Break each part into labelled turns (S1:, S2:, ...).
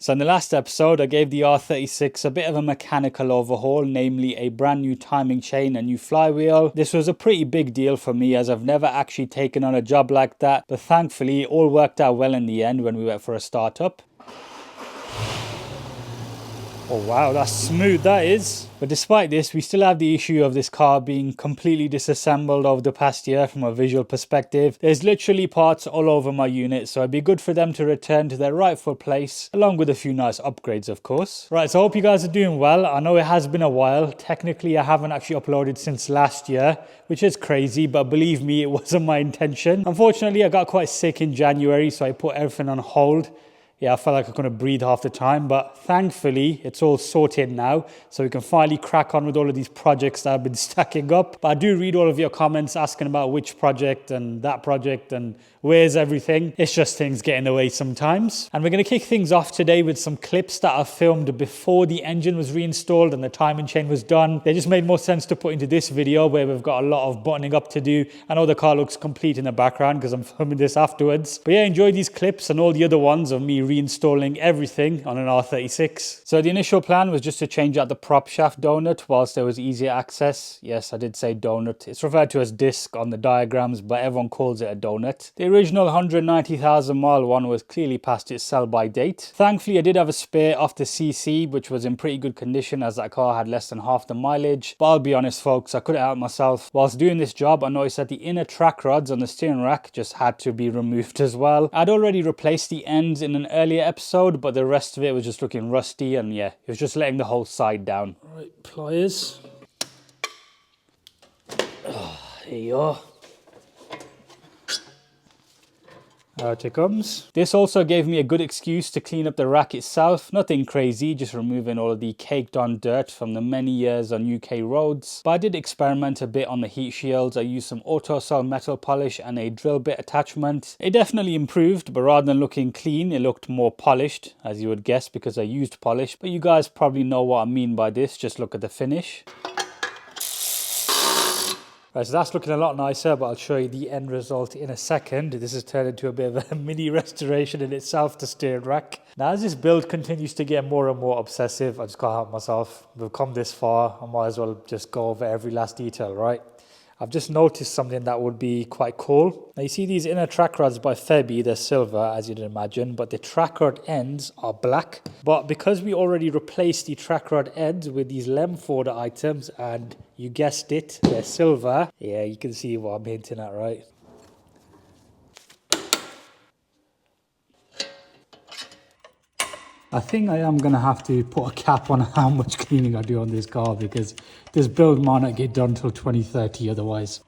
S1: So in the last episode, I gave the R36 a bit of a mechanical overhaul, namely a brand new timing chain, a new flywheel. This was a pretty big deal for me as I've never actually taken on a job like that, but thankfully it all worked out well in the end when we went for a startup. Oh wow, that's smooth, that is. But despite this, we still have the issue of this car being completely disassembled over the past year from a visual perspective. There's literally parts all over my unit, so it'd be good for them to return to their rightful place, along with a few nice upgrades, of course. Right, so I hope you guys are doing well. I know it has been a while. Technically, I haven't actually uploaded since last year, which is crazy, but believe me, it wasn't my intention. Unfortunately, I got quite sick in January, so I put everything on hold. Yeah, I felt like I couldn't breathe half the time, but thankfully it's all sorted now, so we can finally crack on with all of these projects that have been stacking up. But I do read all of your comments asking about which project and that project and where's everything. It's just things get in the way sometimes. And we're going to kick things off today with some clips that I filmed before the engine was reinstalled and the timing chain was done. They just made more sense to put into this video where we've got a lot of buttoning up to do. I know the car looks complete in the background because I'm filming this afterwards. But yeah, enjoy these clips and all the other ones of me reinstalling everything on an R36. So the initial plan was just to change out the prop shaft donut whilst there was easier access. Yes, I did say donut. It's referred to as disc on the diagrams, but everyone calls it a donut. The original 190,000 mile one was clearly past its sell-by date. Thankfully, I did have a spare off the CC, which was in pretty good condition as that car had less than half the mileage. But I'll be honest, folks, I couldn't help myself. Whilst doing this job, I noticed that the inner track rods on the steering rack just had to be removed as well. I'd already replaced the ends in an earlier episode, but the rest of it was just looking rusty, and yeah, it was just letting the whole side down. Right, pliers. Oh, there you are. Out it comes. This also gave me a good excuse to clean up the rack itself. Nothing crazy, just removing all of the caked on dirt from the many years on UK roads. But I did experiment a bit on the heat shields. I used some AutoSol metal polish and a drill bit attachment. It definitely improved, but rather than looking clean, it looked more polished, as you would guess, because I used polish. But you guys probably know what I mean by this. Just look at the finish. Right, so that's looking a lot nicer, but I'll show you the end result in a second. This has turned into a bit of a mini restoration in itself, the steering rack. Now, as this build continues to get more and more obsessive, I just can't help myself. We've come this far, I might as well just go over every last detail, right? I've just noticed something that would be quite cool. Now you see these inner track rods by Febby, they're silver as you'd imagine, but the track rod ends are black. But because we already replaced the track rod ends with these Lemforder items, and you guessed it, they're silver. Yeah, you can see what I'm hinting at, right? I think I am going to have to put a cap on how much cleaning I do on this car because this build might not get done till 2030 otherwise.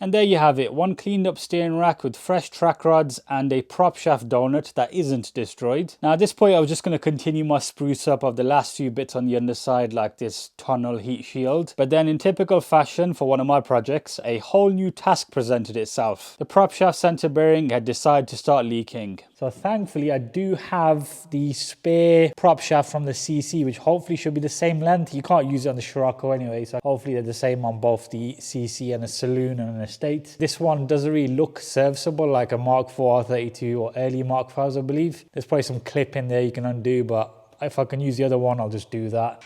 S1: And there you have it, one cleaned up steering rack with fresh track rods and a prop shaft donut that isn't destroyed. Now at this point I was just going to continue my spruce up of the last few bits on the underside, like this tunnel heat shield. But then in typical fashion for one of my projects, a whole new task presented itself. The prop shaft center bearing had decided to start leaking. So thankfully I do have the spare prop shaft from the CC, which hopefully should be the same length. You can't use it on the Scirocco anyway, so hopefully they're the same on both the CC and a saloon and an estate. This one doesn't really look serviceable like a Mark IV R32 or early Mark IVs, I believe. There's probably some clip in there you can undo, but if I can use the other one, I'll just do that.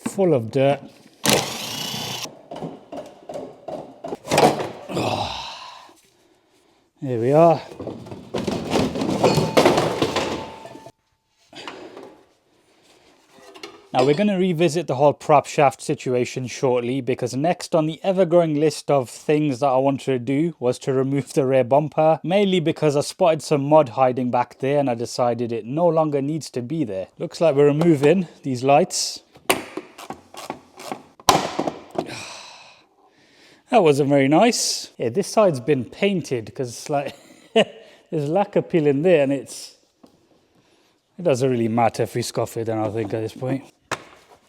S1: Full of dirt. Here we are. Now we're going to revisit the whole prop shaft situation shortly, because next on the ever-growing list of things that I wanted to do was to remove the rear bumper, mainly because I spotted some mud hiding back there and I decided it no longer needs to be there. Looks like we're removing these lights. That wasn't very nice. Yeah, this side's been painted because like there's lacquer peel in there and it doesn't really matter if we scuff it then, I think, at this point.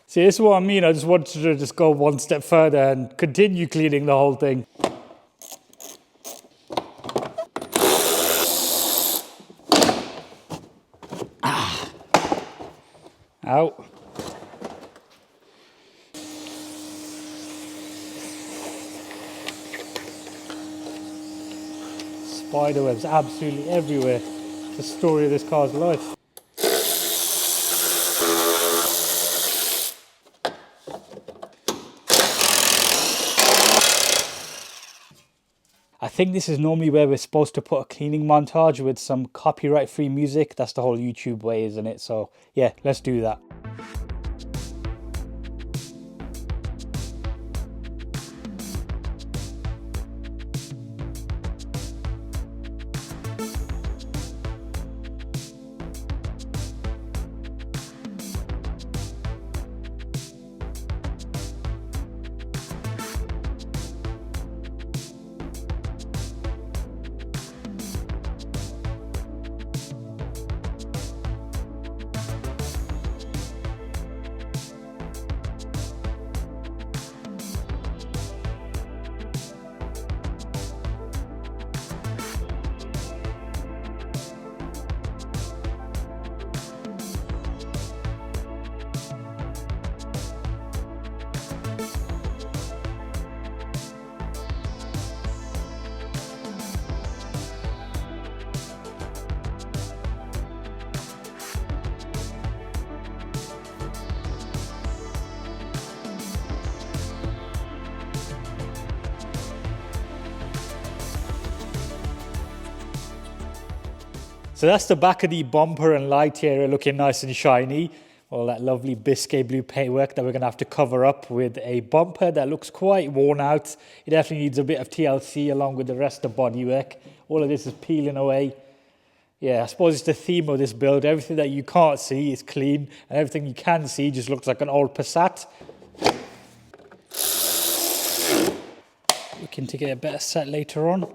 S1: See, this is what I mean. I just wanted to just go one step further and continue cleaning the whole thing. Ah. Ow. spider webs absolutely everywhere. It's the story of this car's life. I think this is normally where we're supposed to put a cleaning montage with some copyright-free music. That's the whole YouTube way, isn't it? So yeah, let's do that. So that's the back of the bumper and light area looking nice and shiny. All that lovely biscuit blue paintwork that we're going to have to cover up with a bumper that looks quite worn out. It definitely needs a bit of TLC along with the rest of the bodywork. All of this is peeling away. Yeah, I suppose it's the theme of this build. Everything that you can't see is clean, and everything you can see just looks like an old Passat. Looking to get a better set later on.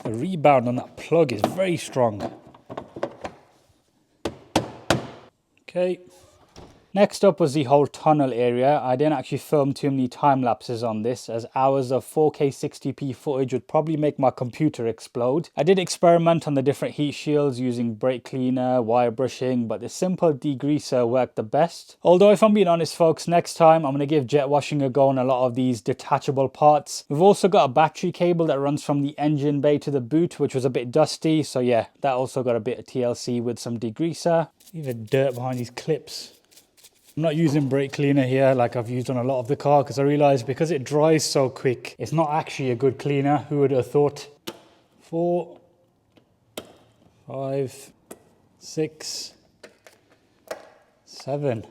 S1: The rebound on that plug is very strong. Okay. Next up was the whole tunnel area. I didn't actually film too many time lapses on this, as hours of 4K 60p footage would probably make my computer explode. I did experiment on the different heat shields using brake cleaner, wire brushing, but the simple degreaser worked the best. Although if I'm being honest folks, next time I'm going to give jet washing a go on a lot of these detachable parts. We've also got a battery cable that runs from the engine bay to the boot, which was a bit dusty, so yeah, that also got a bit of TLC with some degreaser. Even dirt behind these clips. I'm not using brake cleaner here like I've used on a lot of the car, because I realised because it dries so quick, it's not actually a good cleaner. Who would have thought? 4, 5, 6, 7.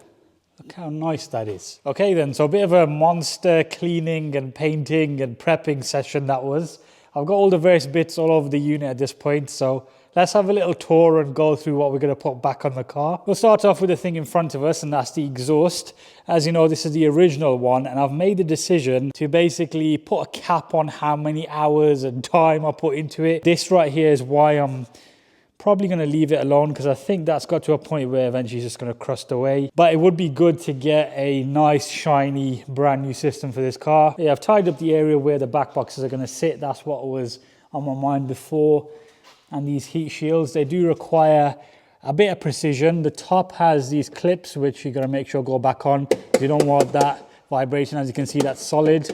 S1: Look how nice that is. Okay then, so a bit of a monster cleaning and painting and prepping session that was. I've got all the various bits all over the unit at this point, so let's have a little tour and go through what we're going to put back on the car. We'll start off with the thing in front of us, and that's the exhaust. As you know, this is the original one, and I've made the decision to basically put a cap on how many hours and time I put into it. This right here is why I'm probably going to leave it alone, because I think that's got to a point where eventually it's just going to crust away. But it would be good to get a nice, shiny, brand new system for this car. Yeah, I've tied up the area where the back boxes are going to sit. That's what was on my mind before. And these heat shields, they do require a bit of precision. The top has these clips, which you're going to make sure go back on. You don't want that vibration. As you can see, that's solid.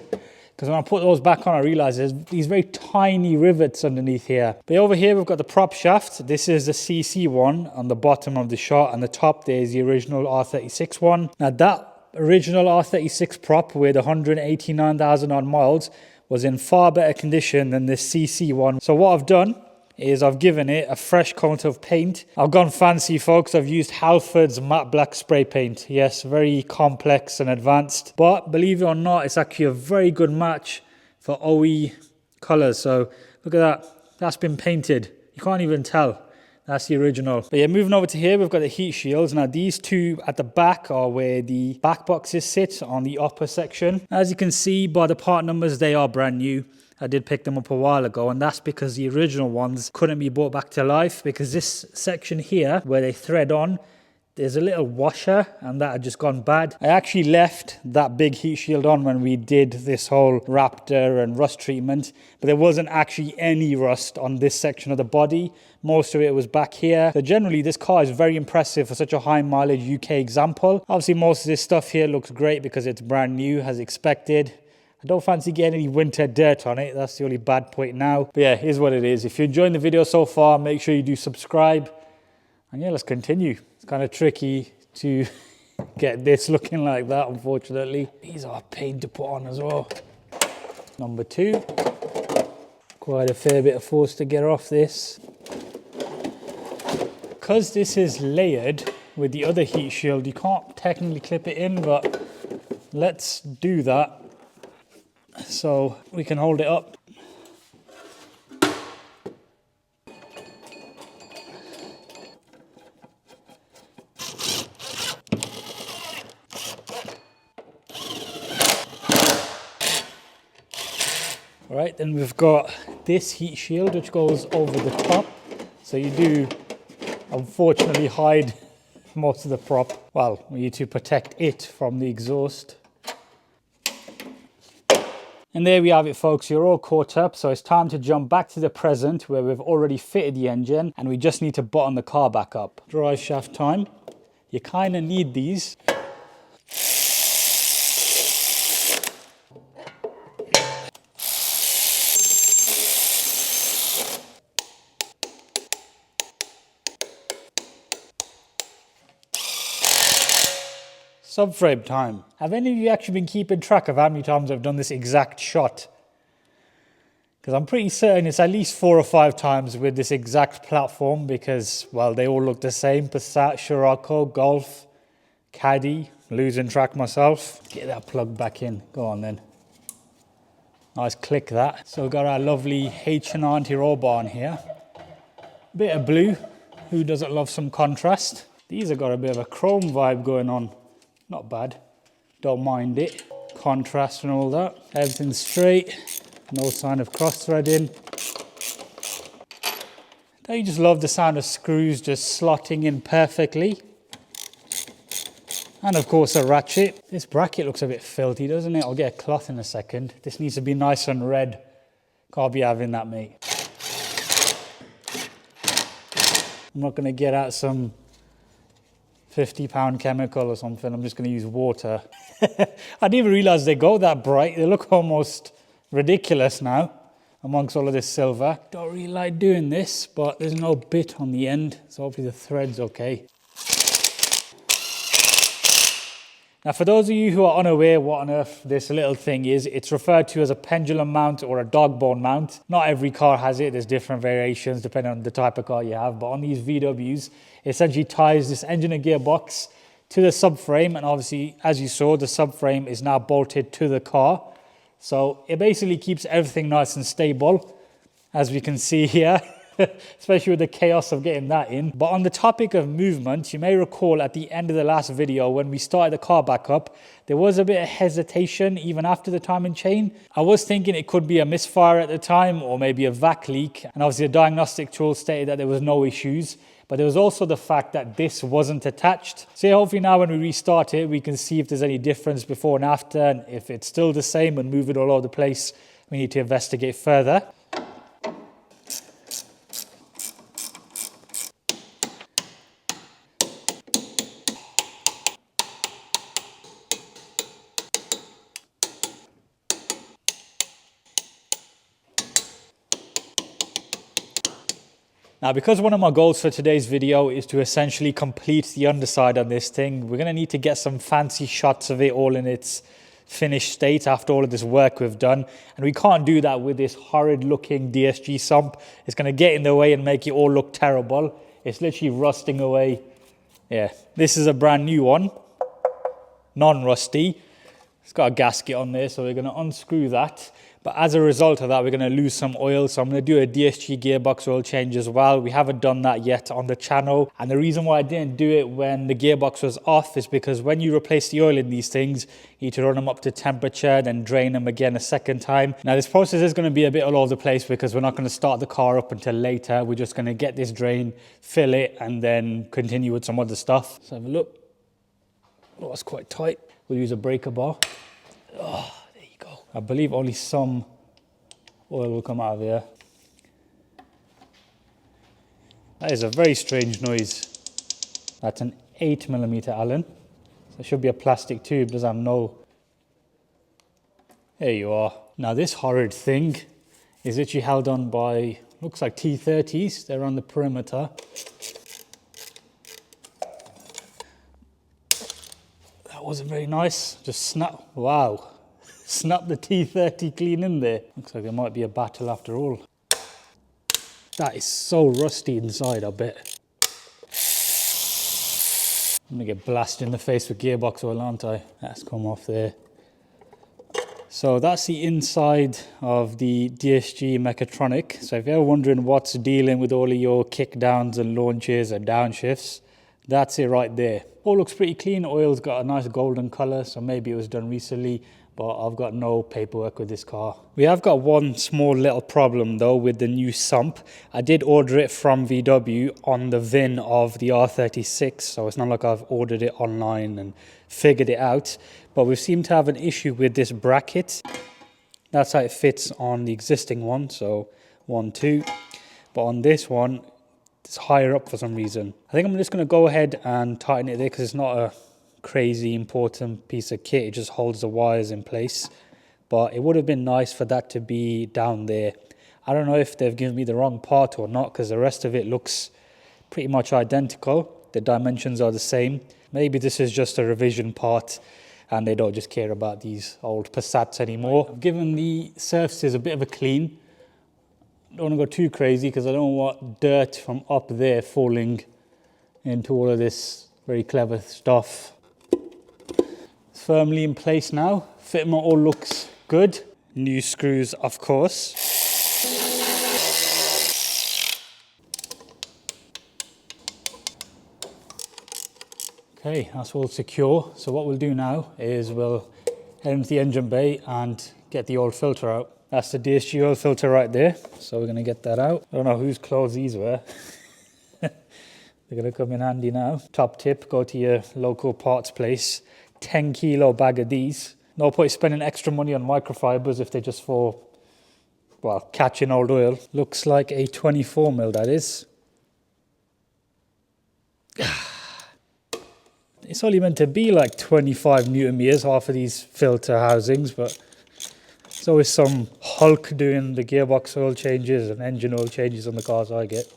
S1: Because when I put those back on, I realized there's these very tiny rivets underneath here. But over here, we've got the prop shaft. This is the CC one on the bottom of the shot. And the top, there's the original R36 one. Now, that original R36 prop with 189,000 odd miles was in far better condition than this CC one. So what I've done is I've given it a fresh coat of paint. I've gone fancy, folks. I've used Halford's matte black spray paint. Yes, very complex and advanced, but believe it or not, it's actually a very good match for OE colors. So look at that. That's been painted. You can't even tell. That's the original. But yeah, moving over to here, we've got the heat shields. Now these two at the back are where the back boxes sit on the upper section. As you can see by the part numbers, they are brand new. I did pick them up a while ago, and that's because the original ones couldn't be brought back to life, because this section here where they thread on, there's a little washer and that had just gone bad. I actually left that big heat shield on when we did this whole Raptor and rust treatment, but there wasn't actually any rust on this section of the body. Most of it was back here. So generally this car is very impressive for such a high mileage UK example. Obviously most of this stuff here looks great because it's brand new as expected. I don't fancy getting any winter dirt on it. That's the only bad point now. But yeah, here's what it is. If you're enjoying the video so far, make sure you do subscribe. And yeah, let's continue. It's kind of tricky to get this looking like that, unfortunately. These are a pain to put on as well. Number 2. Quite a fair bit of force to get off this. Because this is layered with the other heat shield, you can't technically clip it in, but let's do that so we can hold it up. All right, then we've got this heat shield which goes over the top. So you do unfortunately hide most of the prop. Well, we need to protect it from the exhaust. And there we have it, folks. You're all caught up. So it's time to jump back to the present where we've already fitted the engine and we just need to button the car back up. Drive shaft time. You kind of need these. Subframe time. Have any of you actually been keeping track of how many times I've done this exact shot? Because I'm pretty certain it's at least 4 or 5 times with this exact platform because, well, they all look the same. Passat, Scirocco, Golf, Caddy, losing track myself. Get that plug back in. Go on then. Nice click that. So we've got our lovely H&R anti-roll bar on here. Bit of blue. Who doesn't love some contrast? These have got a bit of a chrome vibe going on. Not bad, don't mind it. Contrast and all that. Everything's straight, no sign of cross-threading. Don't you just love the sound of screws just slotting in perfectly? And of course a ratchet. This bracket looks a bit filthy, doesn't it? I'll get a cloth in a second. This needs to be nice and red. Can't be having that, mate. I'm not gonna get out some £50 chemical or something. I'm just going to use water. I didn't even realize they go that bright. They look almost ridiculous now amongst all of this silver. Don't really like doing this, but there's no bit on the end, so hopefully the thread's okay. Now, for those of you who are unaware what on earth this little thing is, it's referred to as a pendulum mount or a dog bone mount. Not every car has it. There's different variations depending on the type of car you have. But on these VWs, it essentially ties this engine and gearbox to the subframe. And obviously, as you saw, the subframe is now bolted to the car. So it basically keeps everything nice and stable, as we can see here. Especially with the chaos of getting that in. But on the topic of movement, you may recall at the end of the last video when we started the car back up, there was a bit of hesitation even after the timing chain. I was thinking it could be a misfire at the time or maybe a vac leak, and obviously the diagnostic tool stated that there was no issues. But there was also the fact that this wasn't attached. So yeah, hopefully now when we restart it, we can see if there's any difference before and after, and if it's still the same and moving all over the place, we need to investigate further. Now, because one of my goals for today's video is to essentially complete the underside on this thing, we're going to need to get some fancy shots of it all in its finished state after all of this work we've done. And we can't do that with this horrid looking DSG sump. It's going to get in the way and make it all look terrible. It's literally rusting away. Yeah, this is a brand new one, non-rusty. It's got a gasket on there, so we're going to unscrew that. But as a result of that, we're going to lose some oil. So I'm going to do a DSG gearbox oil change as well. We haven't done that yet on the channel. And the reason why I didn't do it when the gearbox was off is because when you replace the oil in these things, you need to run them up to temperature, then drain them again a second time. Now, this process is going to be a bit all over the place because we're not going to start the car up until later. We're just going to get this drain, fill it, and then continue with some other stuff. So have a look. Oh, that's quite tight. We'll use a breaker bar. Oh, there you go. I believe only some oil will come out of here. That is a very strange noise. That's an 8mm Allen. So it should be a plastic tube, doesn't have no... There you are. Now this horrid thing is literally held on by, looks like T30s. They're on the perimeter. That wasn't very nice. Just snap, wow. Snap the T30 clean in there. Looks like there might be a battle after all. That is so rusty inside, I bet. I'm gonna get blasted in the face with gearbox oil, aren't I? That's come off there. So that's the inside of the DSG Mechatronic. So if you're wondering what's dealing with all of your kick downs and launches and downshifts, that's it right there. All looks pretty clean. Oil's got a nice golden color, so maybe it was done recently, but I've got no paperwork with this car. We have got one small little problem though with the new sump. I did order it from VW on the VIN of the R36, so it's not like I've ordered it online and figured it out, but we seem to have an issue with this bracket. That's how it fits on the existing one, so 1, 2, but on this one, it's higher up for some reason. I think I'm just going to go ahead and tighten it there because it's not a crazy important piece of kit. It just holds the wires in place. But it would have been nice for that to be down there. I don't know if they've given me the wrong part or not because the rest of it looks pretty much identical. The dimensions are the same. Maybe this is just a revision part and they don't just care about these old Passats anymore. I've given the surfaces a bit of a clean. Don't want to go too crazy because I don't want dirt from up there falling into all of this very clever stuff. It's firmly in place now. Fitment all looks good. New screws, of course. Okay, that's all secure. So what we'll do now is we'll head into the engine bay and get the old filter out. That's the DSG oil filter right there. So we're going to get that out. I don't know whose clothes these were. They're going to come in handy now. Top tip, go to your local parts place. 10 kilo bag of these. No point spending extra money on microfibers if they're just for, well, catching old oil. Looks like a 24 mil, that is. It's only meant to be like 25 Newton meters, half of these filter housings, but there's always some Hulk doing the gearbox oil changes and engine oil changes on the cars I get.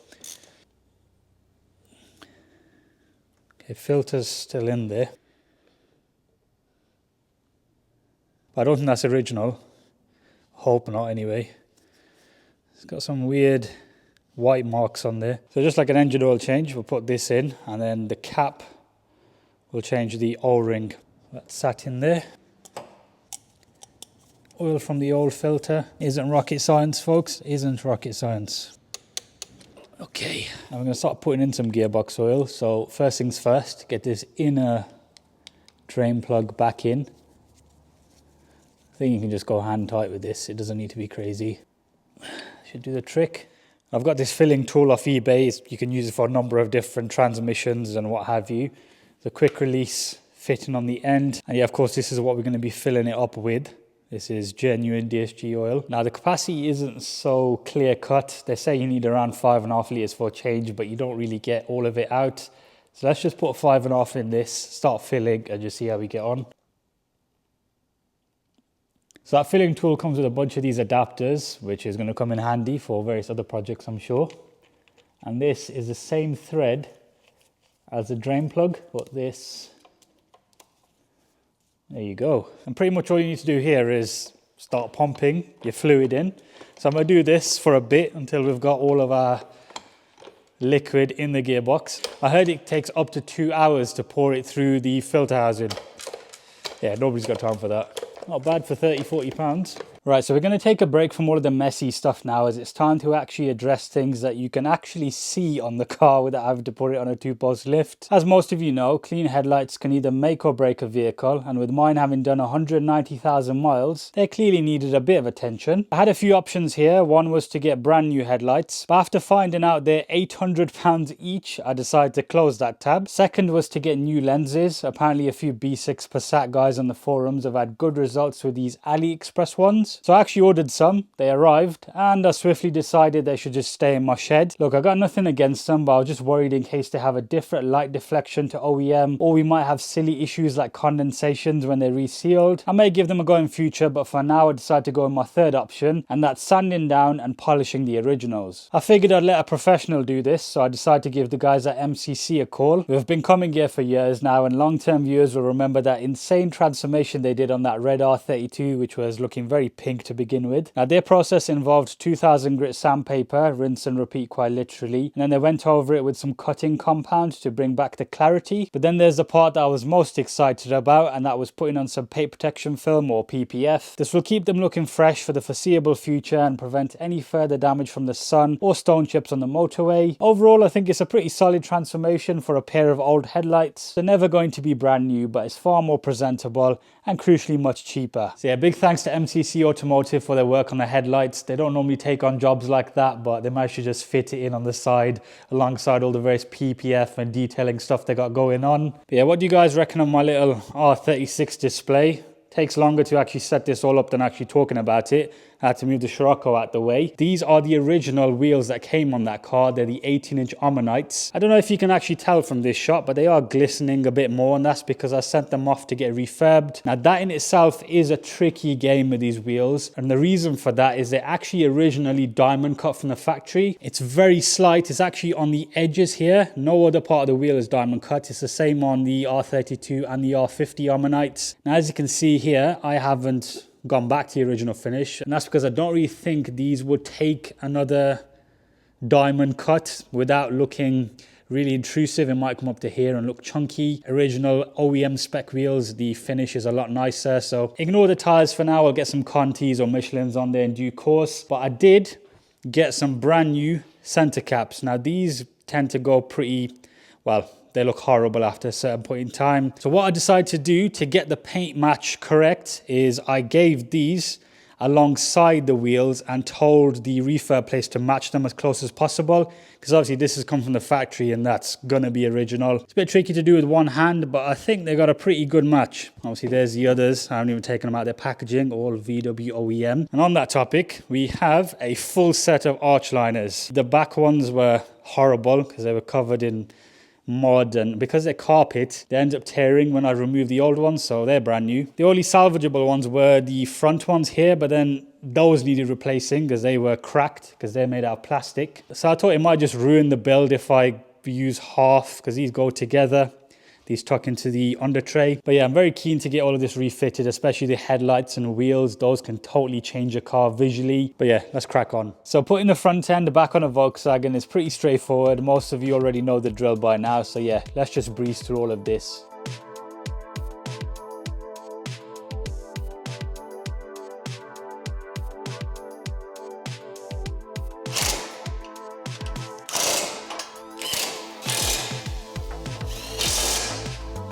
S1: Okay, filter's still in there. But I don't think that's original. Hope not anyway. It's got some weird white marks on there. So just like an engine oil change, we'll put this in and then the cap will change the O-ring. That's sat in there. Oil from the old filter. Isn't rocket science, folks. Isn't rocket science. Okay, now I'm going to start putting in some gearbox oil. So first things first, get this inner drain plug back in. I think you can just go hand tight with this. It doesn't need to be crazy. Should do the trick. I've got this filling tool off eBay. You can use it for a number of different transmissions and what have you. The quick release fitting on the end. And yeah, of course, this is what we're going to be filling it up with. This is genuine DSG oil. Now the capacity isn't so clear cut. They say you need around 5.5 litres for a change, but you don't really get all of it out. So let's just put 5.5 in this, start filling and just see how we get on. So that filling tool comes with a bunch of these adapters, which is going to come in handy for various other projects, I'm sure. And this is the same thread as the drain plug, but this, there you go. And pretty much all you need to do here is start pumping your fluid in. So I'm going to do this for a bit until we've got all of our liquid in the gearbox. I heard it takes up to 2 hours to pour it through the filter housing. Yeah, nobody's got time for that. Not bad for 30-40 pounds. Right, so we're going to take a break from all of the messy stuff now, as it's time to actually address things that you can actually see on the car without having to put it on a 2-post lift. As most of you know, clean headlights can either make or break a vehicle, and with mine having done 190,000 miles, they clearly needed a bit of attention. I had a few options here. One was to get brand new headlights, but after finding out they're £800 each, I decided to close that tab. Second was to get new lenses. Apparently a few B6 Passat guys on the forums have had good results with these AliExpress ones. wheels. So I actually ordered some, they arrived, and I swiftly decided they should just stay in my shed. Look, I got nothing against them, but I was just worried in case they have a different light deflection to OEM, or we might have silly issues like condensations when they're resealed. I may give them a go in future, but for now I decided to go with my third option, and that's sanding down and polishing the originals. I figured I'd let a professional do this, so I decided to give the guys at MCC a call. We've been coming here for years now, and long-term viewers will remember that insane transformation they did on that red R32, which was looking very pink to begin with. Now their process involved 2000 grit sandpaper, rinse and repeat quite literally, and then they went over it with some cutting compound to bring back the clarity. But then there's the part that I was most excited about, and that was putting on some paint protection film, or PPF. This will keep them looking fresh for the foreseeable future and prevent any further damage from the sun or stone chips on the motorway. Overall, I think it's a pretty solid transformation for a pair of old headlights. They're never going to be brand new, but it's far more presentable and crucially much cheaper. So yeah, big thanks to MCC Automotive for their work on the headlights. They don't normally take on jobs like that, but they managed to just fit it in on the side alongside all the various PPF and detailing stuff they got going on. But yeah, what do you guys reckon on my little R36 display? Takes longer to actually set this all up than actually talking about it. I had to move the Scirocco out the way. These are the original wheels that came on that car. They're the 18-inch Ammonites. I don't know if you can actually tell from this shot, but they are glistening a bit more, and that's because I sent them off to get refurbed. Now that in itself is a tricky game with these wheels, and the reason for that is they're actually originally diamond cut from the factory. It's very slight. It's actually on the edges here. No other part of the wheel is diamond cut. It's the same on the R32 and the R50 Ammonites. Now as you can see here, I haven't gone back to the original finish, and that's because I don't really think these would take another diamond cut without looking really intrusive. It might come up to here and look chunky. Original OEM spec wheels, the finish is a lot nicer, so ignore the tires for now. I'll get some Contis or Michelins on there in due course, but I did get some brand new center caps. Now these tend to go pretty well, they look horrible after a certain point in time. So what I decided to do to get the paint match correct is I gave these alongside the wheels and told the refurb place to match them as close as possible, because obviously this has come from the factory and that's gonna be original. It's a bit tricky to do with one hand, but I think they got a pretty good match. Obviously there's the others. I haven't even taken them out of their packaging, all VW OEM. And on that topic, we have a full set of arch liners. The back ones were horrible because they were covered in mud, and because they're carpet, they end up tearing when I remove the old ones, so they're brand new. The only salvageable ones were the front ones here, but then those needed replacing because they were cracked because they're made out of plastic. So I thought it might just ruin the build if I use half, because these go together. These tuck into the under tray. But yeah, I'm very keen to get all of this refitted, especially the headlights and wheels. Those can totally change a car visually. But yeah, let's crack on. So putting the front end back on a Volkswagen is pretty straightforward. Most of you already know the drill by now. So yeah, let's just breeze through all of this.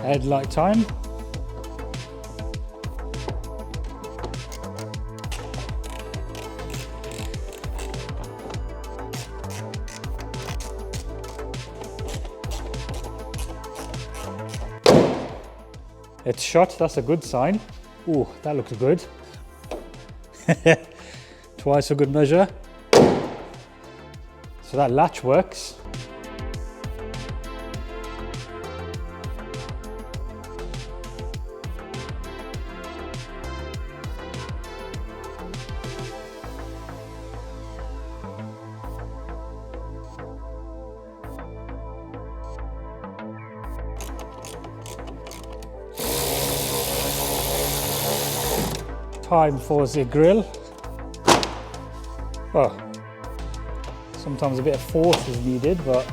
S1: Headlight time. It's shut, that's a good sign. Ooh, that looks good. Twice a good measure. So that latch works. Time for the grill. Well, sometimes a bit of force is needed, but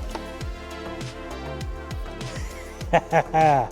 S1: I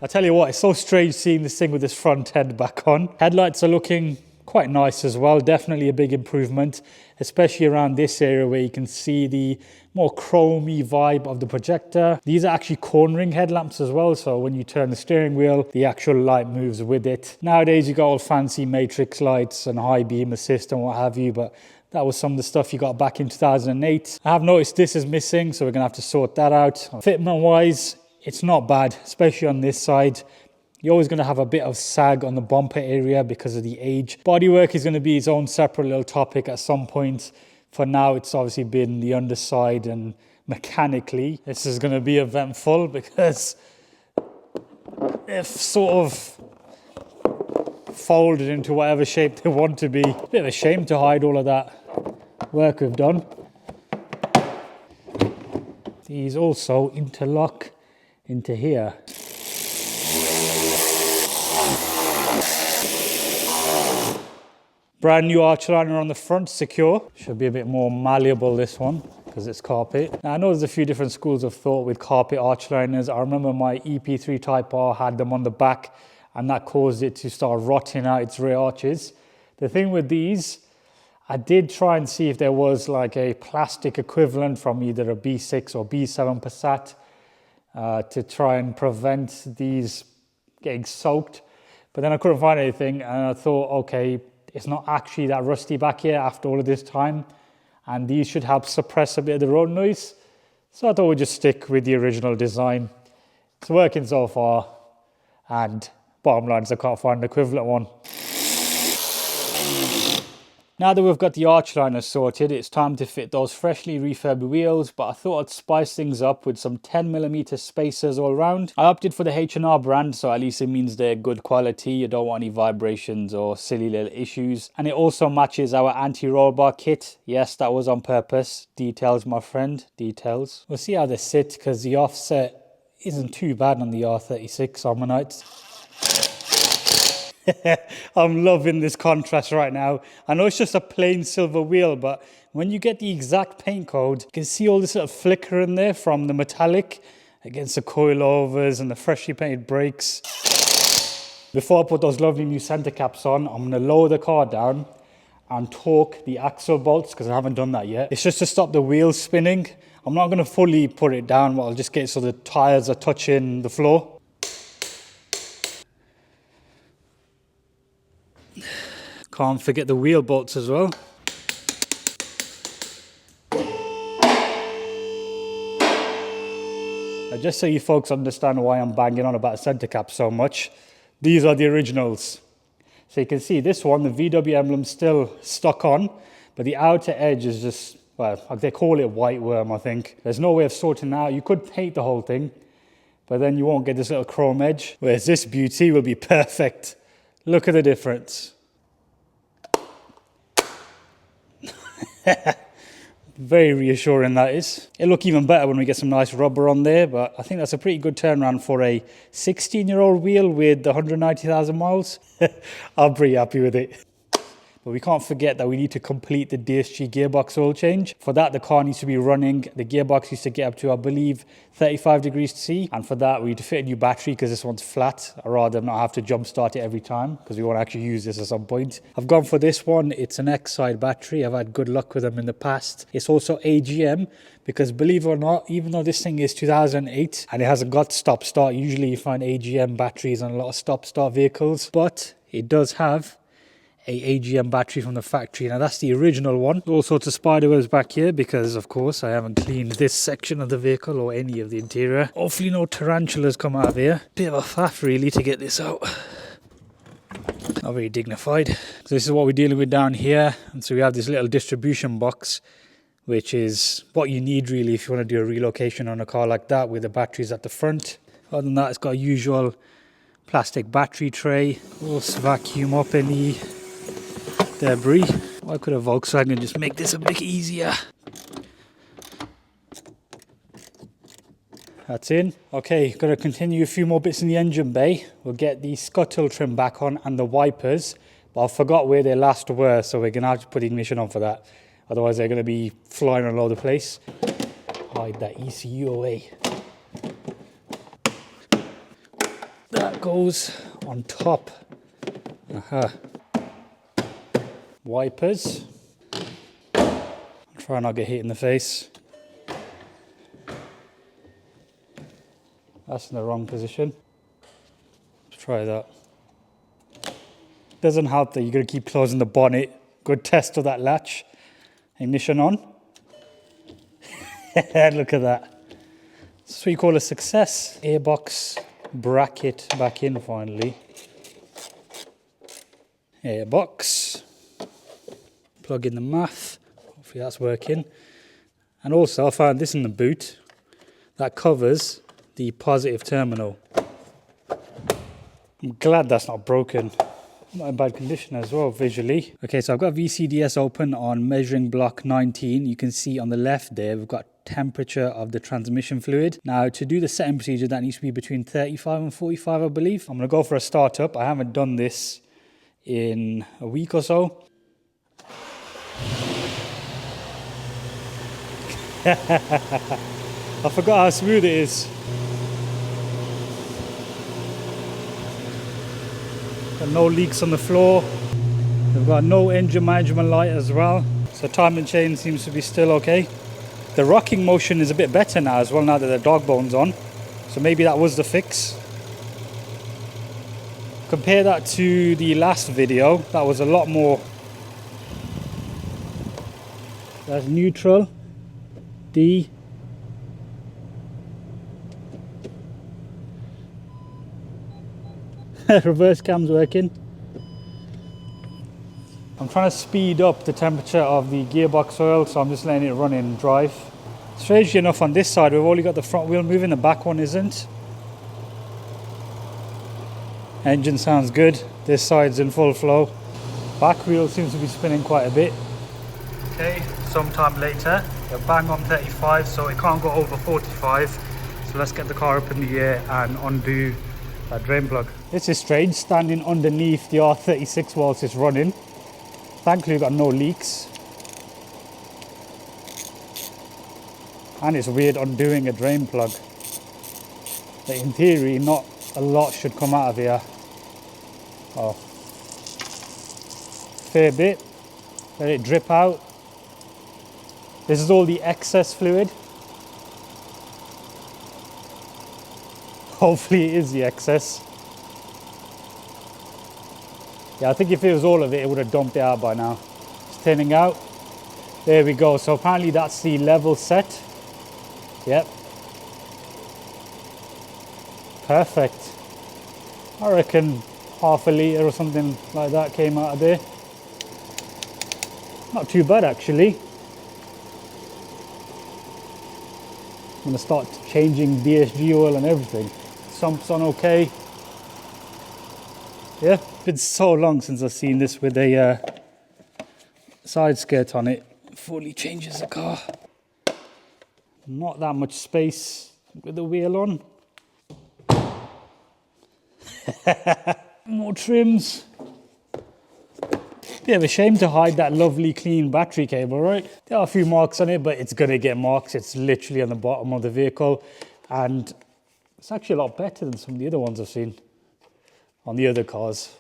S1: tell you what, it's so strange seeing this thing with this front end back on. Headlights are looking quite nice as well, definitely a big improvement, especially around this area where you can see the more chromey vibe of the projector. These are actually cornering headlamps as well, so when you turn the steering wheel, the actual light moves with it. Nowadays you got all fancy matrix lights and high beam assist and what have you, but that was some of the stuff you got back in 2008. I have noticed this is missing, so we're gonna have to sort that out. Fitment wise, it's not bad, especially on this side. You're always going to have a bit of sag on the bumper area because of the age. Bodywork is going to be its own separate little topic at some point. For now, it's obviously been the underside, and mechanically, this is going to be eventful because they've sort of folded into whatever shape they want to be. Bit of a shame to hide all of that work we've done. These also interlock into here. Brand new arch liner on the front, secure. Should be a bit more malleable, this one, because it's carpet. Now, I know there's a few different schools of thought with carpet arch liners. I remember my EP3 Type R had them on the back, and that caused it to start rotting out its rear arches. The thing with these, I did try and see if there was like a plastic equivalent from either a B6 or B7 Passat to try and prevent these getting soaked. But then I couldn't find anything, and I thought, okay, it's not actually that rusty back here after all of this time, and these should help suppress a bit of the road noise. So I thought we'd just stick with the original design. It's working so far, and bottom line is I can't find an equivalent one. Now that we've got the arch liner sorted, it's time to fit those freshly refurbed wheels, but I thought I'd spice things up with some 10mm spacers all around. I opted for the H&R brand, so at least it means they're good quality. You don't want any vibrations or silly little issues. And it also matches our anti-roll bar kit. Yes, that was on purpose. Details, my friend, details. We'll see how they sit, because the offset isn't too bad on the R36 Harmonite. I'm loving this contrast right now. I know it's just a plain silver wheel, but when you get the exact paint code, you can see all this little flicker in there from the metallic against the coilovers and the freshly painted brakes. Before I put those lovely new center caps on, I'm going to lower the car down and torque the axle bolts, because I haven't done that yet. It's just to stop the wheels spinning. I'm not going to fully put it down, but I'll just get it so the tires are touching the floor. Can't forget the wheel bolts as well. Now, just so you folks understand why I'm banging on about center cap so much, these are the originals. So you can see this one, the VW emblem's still stuck on, but the outer edge is just, well, they call it white worm, I think. There's no way of sorting it out. You could paint the whole thing, but then you won't get this little chrome edge, whereas this beauty will be perfect. Look at the difference. Very reassuring, that is. It'll look even better when we get some nice rubber on there, but I think that's a pretty good turnaround for a 16-year-old wheel with 190,000 miles. I'm pretty happy with it. But we can't forget that we need to complete the DSG gearbox oil change. For that, the car needs to be running. The gearbox used to get up to, I believe, 35 degrees C. And for that, we need to fit a new battery because this one's flat. I'd rather not have to jump start it every time because we want to actually use this at some point. I've gone for this one. It's an X-side battery. I've had good luck with them in the past. It's also AGM because, believe it or not, even though this thing is 2008 and it hasn't got stop-start, usually you find AGM batteries on a lot of stop-start vehicles, but it does have a AGM battery from the factory. Now that's the original one. All sorts of spider webs back here because, of course, I haven't cleaned this section of the vehicle or any of the interior. Hopefully no tarantulas come out of here. Bit of a faff really to get this out. Not very dignified. So this is what we're dealing with down here. And so we have this little distribution box, which is what you need really if you want to do a relocation on a car like that with the batteries at the front. Other than that, it's got a usual plastic battery tray. We'll vacuum up any debris. Why could a Volkswagen just make this a bit easier? That's in. Okay, got to continue a few more bits in the engine bay. We'll get the scuttle trim back on and the wipers, but I forgot where they last were, so we're going to have to put the ignition on for that. Otherwise they're going to be flying all over the place. Hide that ECU away. That goes on top. Wipers. Try not to get hit in the face. That's in the wrong position. Let's try that. Doesn't help that you're going to keep closing the bonnet. Good test of that latch. Ignition on. Look at that. That's what you call a success. Airbox bracket back in finally. Airbox. Plug in the math. Hopefully that's working. And also I found this in the boot that covers the positive terminal. I'm glad that's not broken. Not in bad condition as well visually. Okay, so I've got VCDS open on measuring block 19. You can see on the left there we've got temperature of the transmission fluid. Now to do the setting procedure, that needs to be between 35 and 45 I believe. I'm going to go for a startup. I haven't done this in a week or so. I forgot how smooth it is. Got no leaks on the floor. We've got no engine management light as well. So timing chain seems to be still okay. The rocking motion is a bit better now as well, now that the dog bone's on. So maybe that was the fix. Compare that to the last video. That was a lot more. That's neutral. D. Reverse cam's working. I'm trying to speed up the temperature of the gearbox oil, so I'm just letting it run in drive. Strangely enough, on this side we've only got the front wheel moving, the back one isn't. Engine sounds good. This side's in full flow. Back wheel seems to be spinning quite a bit. Okay, sometime later, we're bang on 35, so it can't go over 45. So let's get the car up in the air and undo that drain plug. This is strange, standing underneath the R36 whilst it's running. Thankfully we've got no leaks. And it's weird undoing a drain plug. But in theory, not a lot should come out of here. Oh, fair bit. Let it drip out. This is all the excess fluid. Hopefully it is the excess. Yeah, I think if it was all of it, it would have dumped it out by now. It's thinning out. There we go. So apparently that's the level set. Yep. Perfect. I reckon half a litre or something like that came out of there. Not too bad actually. I'm going to start changing DSG oil and everything. Sumps on okay. Yeah, it's been so long since I've seen this with a side skirt on it. Fully changes the car. Not that much space with the wheel on. More trims. Bit of a shame to hide that lovely clean battery cable, right? There are a few marks on it, but it's going to get marks. It's literally on the bottom of the vehicle. And it's actually a lot better than some of the other ones I've seen on the other cars.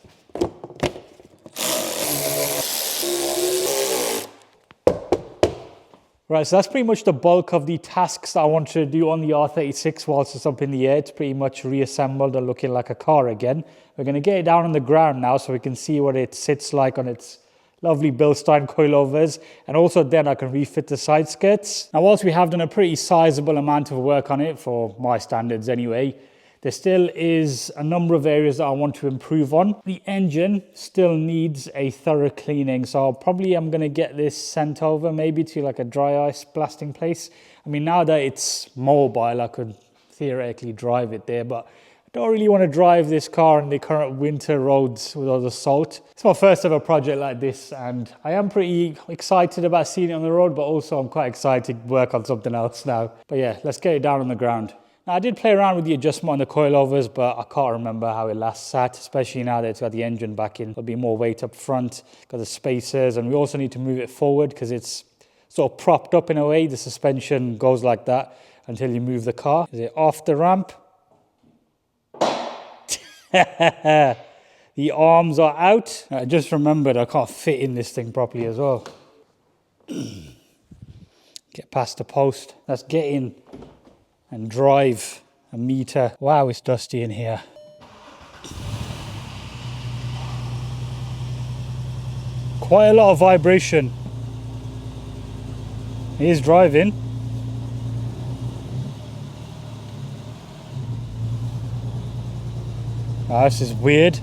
S1: Right, so that's pretty much the bulk of the tasks that I want to do on the R36 whilst it's up in the air. It's pretty much reassembled and looking like a car again. We're going to get it down on the ground now so we can see what it sits like on its lovely Bilstein coilovers, and also then I can refit the side skirts. Now whilst we have done a pretty sizable amount of work on it, for my standards anyway, there still is a number of areas that I want to improve on. The engine still needs a thorough cleaning, so probably I'm going to get this sent over maybe to like a dry ice blasting place. I mean, now that it's mobile, I could theoretically drive it there, but I don't really want to drive this car on the current winter roads with all the salt. It's my first ever project like this, and I am pretty excited about seeing it on the road, but also I'm quite excited to work on something else now. But yeah, let's get it down on the ground. Now, I did play around with the adjustment on the coilovers, but I can't remember how it last sat, especially now that it's got the engine back in. There'll be more weight up front, got the spacers, and we also need to move it forward because it's sort of propped up in a way. The suspension goes like that until you move the car. Is it off the ramp? The arms are out. I just remembered I can't fit in this thing properly as well. Get past the post. Let's get in and drive a meter. Wow, it's dusty in here. Quite a lot of vibration. He's driving. Oh, this is weird.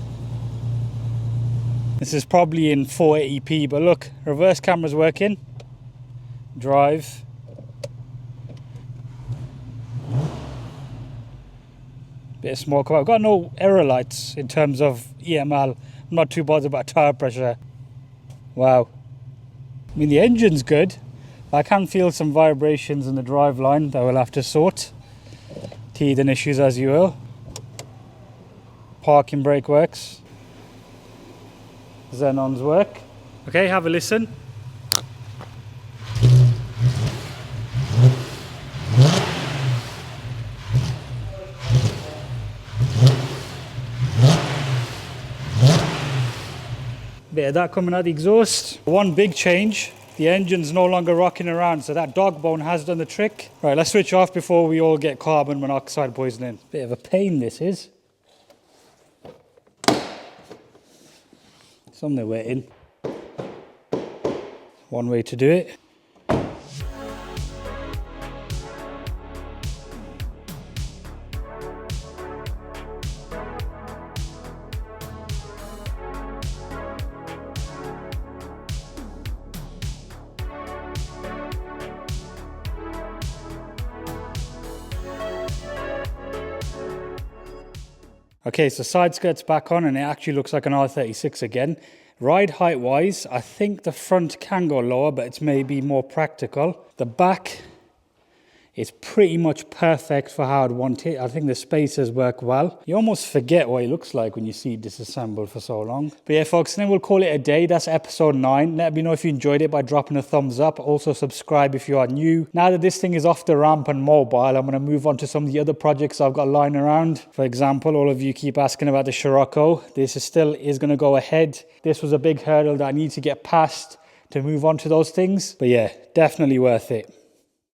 S1: This is probably in 480p, but look, reverse camera's working. Drive. Bit of smoke. I've got no error lights in terms of EML. I'm not too bothered about tire pressure. Wow. I mean, the engine's good. I can feel some vibrations in the drive line that we'll have to sort. Teething issues as you will. Parking brake works. Xenons work. Okay, have a listen. Bit of that coming out the exhaust. One big change, the engine's no longer rocking around, so that dog bone has done the trick. Right, let's switch off before we all get carbon monoxide poisoning. Bit of a pain this is. Something waiting. One way to do it. Okay, so side skirt's back on and it actually looks like an R36 again. Ride height wise, I think the front can go lower, but it's maybe more practical. The back is pretty much perfect for how I'd want it. I think the spacers work well. You almost forget what it looks like when you see it disassembled for so long. But yeah, folks, then we'll call it a day. That's episode 9. Let me know if you enjoyed it by dropping a thumbs up. Also subscribe if you are new. Now that this thing is off the ramp and mobile, I'm going to move on to some of the other projects I've got lying around. For example, all of you keep asking about the Scirocco. This is going to go ahead. This was a big hurdle that I need to get past to move on to those things. But yeah, definitely worth it.